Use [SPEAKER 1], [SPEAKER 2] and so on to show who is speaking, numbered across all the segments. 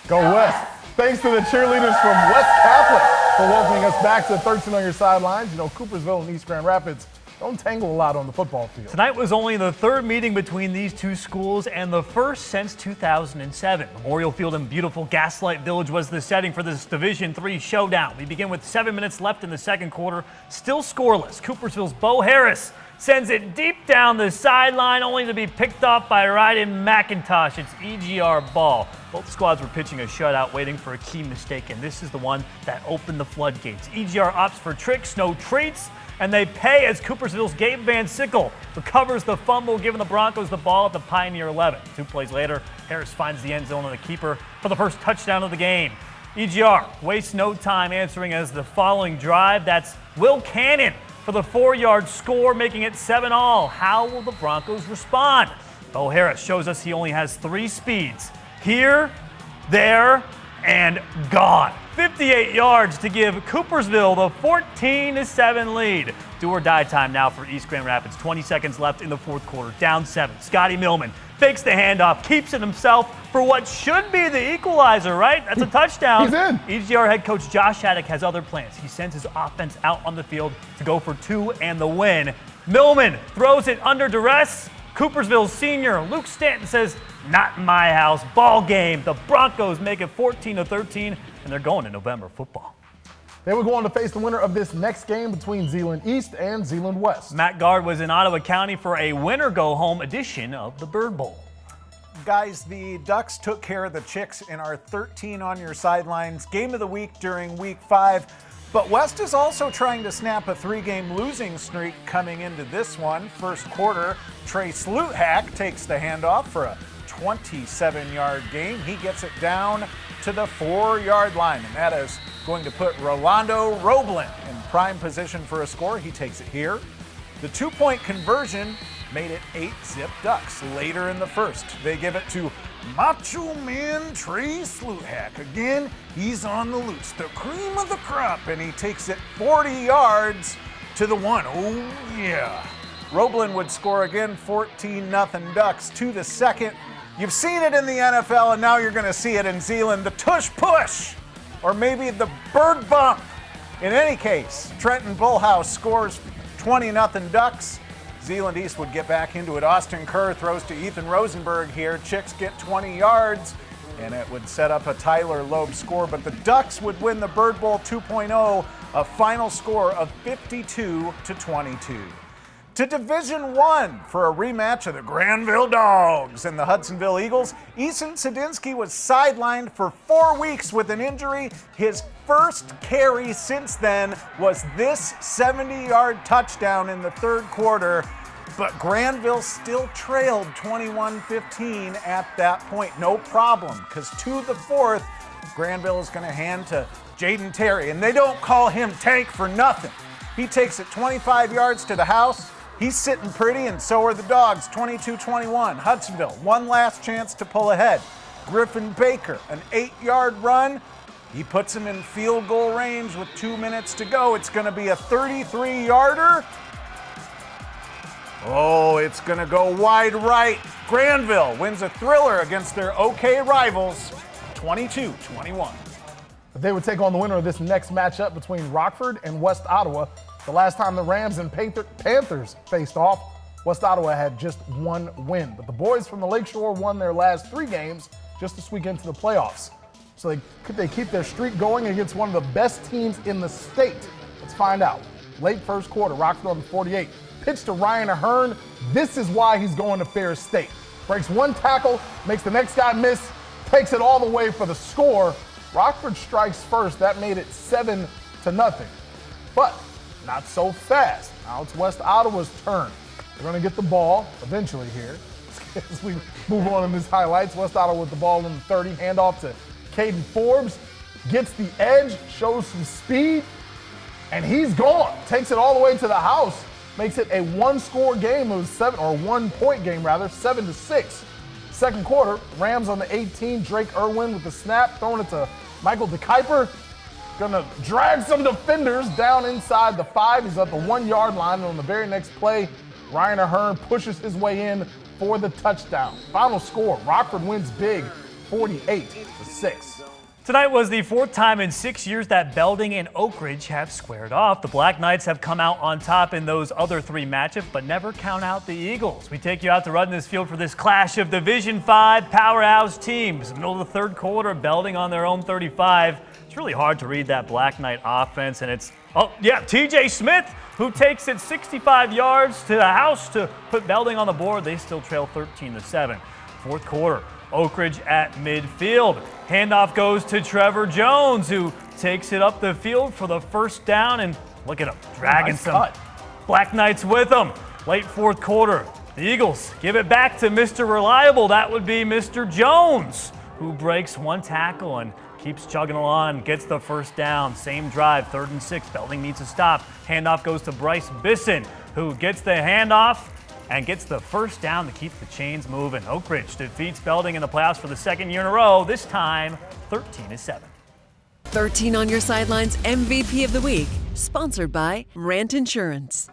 [SPEAKER 1] Go West. Thanks to the cheerleaders from West Catholic for welcoming us back to 13 on your sidelines. You know, Coopersville and East Grand Rapids don't tangle a lot on the football field.
[SPEAKER 2] Tonight was only the third meeting between these two schools and the first since 2007. Memorial Field in beautiful Gaslight Village was the setting for this Division III showdown. We begin with 7 minutes left in the second quarter, still scoreless. Coopersville's Bo Harris sends it deep down the sideline, only to be picked off by Ryden McIntosh. It's EGR ball. Both squads were pitching a shutout, waiting for a key mistake, and this is the one that opened the floodgates. EGR opts for tricks, no treats, and they pay as Coopersville's Gabe Van Sickle recovers the fumble, giving the Broncos the ball at the Pioneer 11. 2 plays later, Harris finds the end zone of the keeper for the first touchdown of the game. EGR wastes no time answering as the following drive. That's Will Cannon for the 4-yard score, making it 7-all. How will the Broncos respond? Bo Harris shows us he only has 3 speeds. Here, there, and gone. 58 yards to give Coopersville the 14-7 lead. Do or die time now for East Grand Rapids. 20 seconds left in the fourth quarter. Down 7. Scotty Millman fakes the handoff, keeps it himself for what should be the equalizer, right? That's a touchdown.
[SPEAKER 1] He's in.
[SPEAKER 2] EGR head coach Josh Haddock has other plans. He sends his offense out on the field to go for 2 and the win. Millman throws it under duress. Coopersville's senior Luke Stanton says, "Not in my house." Ball game. The Broncos make it 14-13, and they're going to November football.
[SPEAKER 1] They will go on to face the winner of this next game between Zeeland East and Zeeland West.
[SPEAKER 2] Matt Guard was in Ottawa County for a winner-go-home edition of the Bird Bowl.
[SPEAKER 3] Guys, the Ducks took care of the Chicks in our 13 on your sidelines game of the week during week 5. But West is also trying to snap a 3-game losing streak coming into this one. First quarter, Trey Sluthack takes the handoff for a 27-yard gain. He gets it down to the 4-yard line, and that is going to put Rolando Roblin in prime position for a score. He takes it here. The 2-point conversion made it 8-zip Ducks. Later in the first, they give it to Macho Man Trey Sluthack. Again, he's on the loose, the cream of the crop, and he takes it 40 yards to the 1. Oh, yeah. Roblin would score again, 14-0 Ducks to the second. You've seen it in the NFL, and now you're going to see it in Zeeland. The tush push, or maybe the bird bump. In any case, Trenton Bullhouse scores 20-0 Ducks. Zeeland East would get back into it. Austin Kerr throws to Ethan Rosenberg here. Chicks get 20 yards, and it would set up a Tyler Loeb score. But the Ducks would win the Bird Bowl 2.0, a final score of 52-22. To Division I for a rematch of the Granville Dogs and the Hudsonville Eagles. Eason Sadinsky was sidelined for 4 weeks with an injury. His first carry since then was this 70-yard touchdown in the third quarter, but Granville still trailed 21-15 at that point. No problem, because to the fourth, Granville is going to hand to Jaden Terry, and they don't call him Tank for nothing. He takes it 25 yards to the house. He's sitting pretty, and so are the Dogs, 22-21. Hudsonville, one last chance to pull ahead. Griffin Baker, an 8-yard run. He puts him in field goal range with 2 minutes to go. It's going to be a 33-yarder. Oh, it's going to go wide right. Granville wins a thriller against their OK rivals, 22-21.
[SPEAKER 1] They would take on the winner of this next matchup between Rockford and West Ottawa. The last time the Rams and Panthers faced off, West Ottawa had just 1 win. But the boys from the Lakeshore won their last 3 games just to squeak into the playoffs. So could they keep their streak going against one of the best teams in the state? Let's find out. Late first quarter, Rockford on the 48. Pitch to Ryan Ahern. This is why he's going to Ferris State. Breaks 1 tackle, makes the next guy miss, takes it all the way for the score. Rockford strikes first. That made it 7-0. But not so fast. Now it's West Ottawa's turn. They're going to get the ball eventually here. As we move on in these highlights, West Ottawa with the ball in the 30, handoff to Caden Forbes, gets the edge, shows some speed, and he's gone. Takes it all the way to the house, makes it a 1-score game. It was 1-point game rather, 7-6. Second quarter, Rams on the 18, Drake Irwin with the snap, throwing it to Michael DeKuyper. Gonna drag some defenders down inside the 5. He's at the 1-yard line, and on the very next play, Ryan Ahern pushes his way in for the touchdown. Final score, Rockford wins big, 48-6.
[SPEAKER 2] Tonight was the 4th time in 6 years that Belding and Oakridge have squared off. The Black Knights have come out on top in those other 3 matchups, but never count out the Eagles. We take you out to Rudness Field for this clash of Division 5 powerhouse teams. Middle of the 3rd quarter, Belding on their own 35. It's really hard to read that Black Knight offense, and it's, TJ Smith, who takes it 65 yards to the house to put Belding on the board. They still trail 13-7. 4th quarter, Oakridge at midfield. Handoff goes to Trevor Jones, who takes it up the field for the first down, and look at him, dragging some Black Knights with him. Late 4th quarter, the Eagles give it back to Mr. Reliable. That would be Mr. Jones, who breaks 1 tackle and keeps chugging along, gets the first down. Same drive, 3rd and 6. Belding needs a stop. Handoff goes to Bryce Bisson, who gets the handoff and gets the first down to keep the chains moving. Oakridge defeats Belding in the playoffs for the 2nd year in a row, this time 13-7.
[SPEAKER 4] 13 on Your Sidelines MVP of the Week, sponsored by Rant Insurance.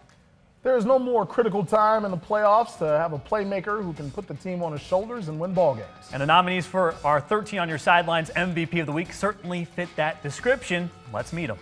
[SPEAKER 1] There is no more critical time in the playoffs to have a playmaker who can put the team on his shoulders and win ball games.
[SPEAKER 2] And the nominees for our 13 on Your Sidelines MVP of the Week certainly fit that description. Let's meet them.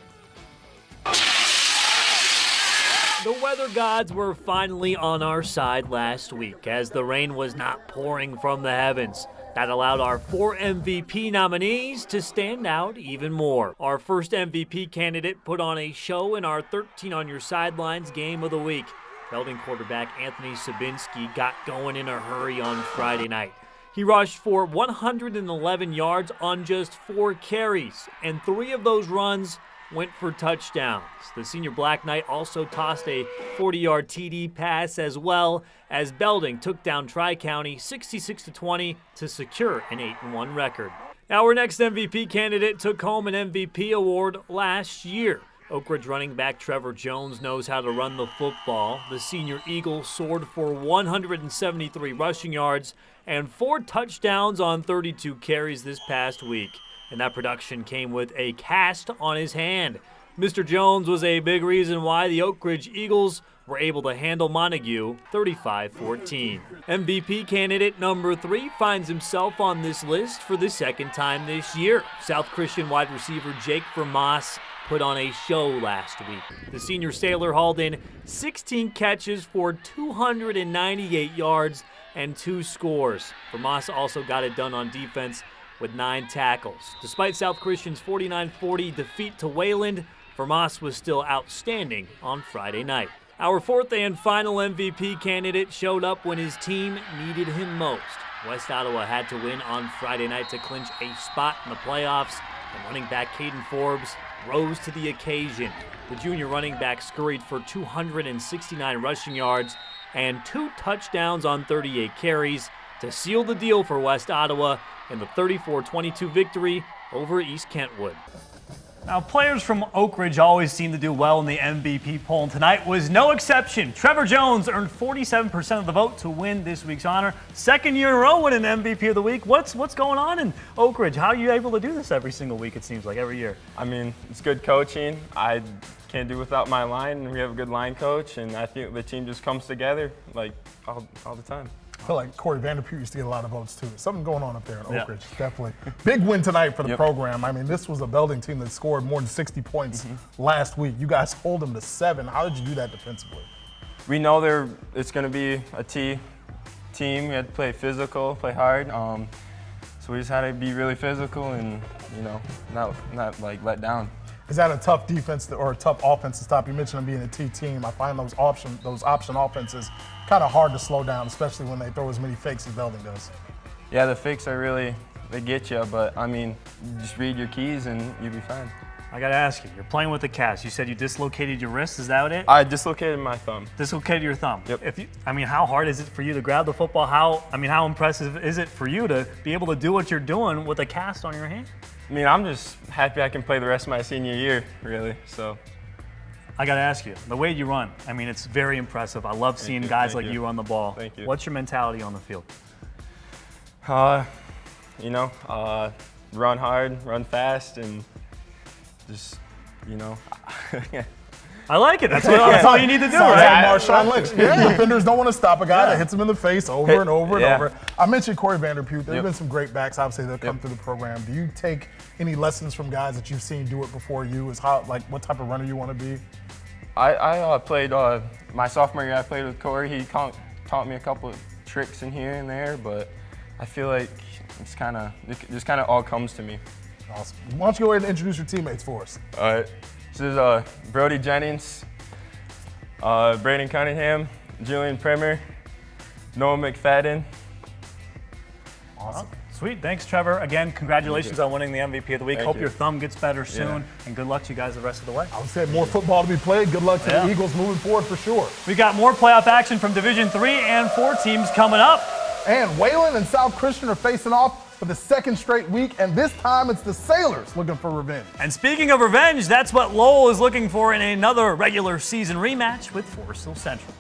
[SPEAKER 2] The weather gods were finally on our side last week as the rain was not pouring from the heavens. That allowed our 4 MVP nominees to stand out even more. Our first MVP candidate put on a show in our 13 on Your Sidelines game of the week. Belding quarterback Anthony Sabinski got going in a hurry on Friday night. He rushed for 111 yards on just 4 carries, and 3 of those runs went for touchdowns. The senior Black Knight also tossed a 40-yard TD pass as well as Belding took down Tri-County 66-20 to secure an 8-1 record. Now our next MVP candidate took home an MVP award last year. Oakridge running back Trevor Jones knows how to run the football. The senior Eagle soared for 173 rushing yards and 4 touchdowns on 32 carries this past week. And that production came with a cast on his hand. Mr. Jones was a big reason why the Oakridge Eagles were able to handle Montague 35-14. MVP candidate number 3 finds himself on this list for the 2nd time this year. South Christian wide receiver Jake Vermas put on a show last week. The senior Sailor hauled in 16 catches for 298 yards and 2 scores. Vermas also got it done on defense with 9 tackles. Despite South Christian's 49-40 defeat to Wayland, Vermas was still outstanding on Friday night. Our 4th and final MVP candidate showed up when his team needed him most. West Ottawa had to win on Friday night to clinch a spot in the playoffs, and running back Caden Forbes rose to the occasion. The junior running back scurried for 269 rushing yards and 2 touchdowns on 38 carries to seal the deal for West Ottawa in the 34-22 victory over East Kentwood. Now, players from Oakridge always seem to do well in the MVP poll, and tonight was no exception. Trevor Jones earned 47% of the vote to win this week's honor. 2nd year in a row winning MVP of the week. What's going on in Oakridge? How are you able to do this every single week, it seems like, every year?
[SPEAKER 5] I mean, it's good coaching. I can't do without my line, and we have a good line coach, and I think the team just comes together, like, all the time.
[SPEAKER 1] I feel like Corey Vanderpute used to get a lot of votes too. Something going on up there in Oakridge, definitely. Big win tonight for the program. I mean, this was a Belding team that scored more than 60 points last week. You guys hold them to 7. How did you do that defensively?
[SPEAKER 5] We know it's going to be a team. We had to play physical, play hard. So we just had to be really physical and, not like let down.
[SPEAKER 1] Is that a tough defense or a tough offense to stop? You mentioned them being a T team. I find those option offenses kind of hard to slow down, especially when they throw as many fakes as Belding does.
[SPEAKER 5] Yeah, the fakes are they get you, but I mean, just read your keys and you'll be fine.
[SPEAKER 2] I got to ask you, you're playing with a cast. You said you dislocated your wrist, is that it?
[SPEAKER 5] I dislocated my thumb.
[SPEAKER 2] Dislocated your thumb.
[SPEAKER 5] Yep.
[SPEAKER 2] How hard is it for you to grab the football? How impressive is it for you to be able to do what you're doing with a cast on your hand?
[SPEAKER 5] I mean, I'm just happy I can play the rest of my senior year, really, so.
[SPEAKER 2] I got to ask you, the way you run, I mean, it's very impressive. I love seeing guys like you run the ball.
[SPEAKER 5] Thank you.
[SPEAKER 2] What's your mentality on the field?
[SPEAKER 5] Run hard, run fast, and just,
[SPEAKER 2] I like it. That's all you need to do,
[SPEAKER 1] Sounds
[SPEAKER 2] right?
[SPEAKER 1] like Marshawn Lynch. Defenders don't want to stop a guy that hits him in the face over and over and
[SPEAKER 5] Yeah.
[SPEAKER 1] over. I mentioned Corey Vanderpute. There have
[SPEAKER 5] Yep.
[SPEAKER 1] been some great backs, obviously, that have come through the program. Do you take any lessons from guys that you've seen do it before you? Is how, like, what type of runner you want to be?
[SPEAKER 5] I played my sophomore year. I played with Corey. He taught me a couple of tricks in here and there, but I feel like it just kind of all comes to me.
[SPEAKER 1] Awesome. Why don't you go ahead and introduce your teammates for us?
[SPEAKER 5] All right. This is Brody Jennings, Braden Cunningham, Julian Primer, Noah McFadden.
[SPEAKER 1] Awesome.
[SPEAKER 2] Sweet. Thanks, Trevor. Again, congratulations on winning the MVP of the week.
[SPEAKER 5] Thank
[SPEAKER 2] Hope
[SPEAKER 5] you.
[SPEAKER 2] your thumb gets better soon,
[SPEAKER 5] Yeah.
[SPEAKER 2] and good luck to you guys the rest of the way.
[SPEAKER 1] I would say more football to be played. Good luck to
[SPEAKER 2] Yeah.
[SPEAKER 1] the Eagles moving forward for sure.
[SPEAKER 2] We got more playoff action from Division 3 and 4 teams coming up.
[SPEAKER 1] And Wayland and South Christian are facing off for the second straight week, and this time it's the Sailors looking for revenge.
[SPEAKER 2] And speaking of revenge, that's what Lowell is looking for in another regular season rematch with Forest Hill Central.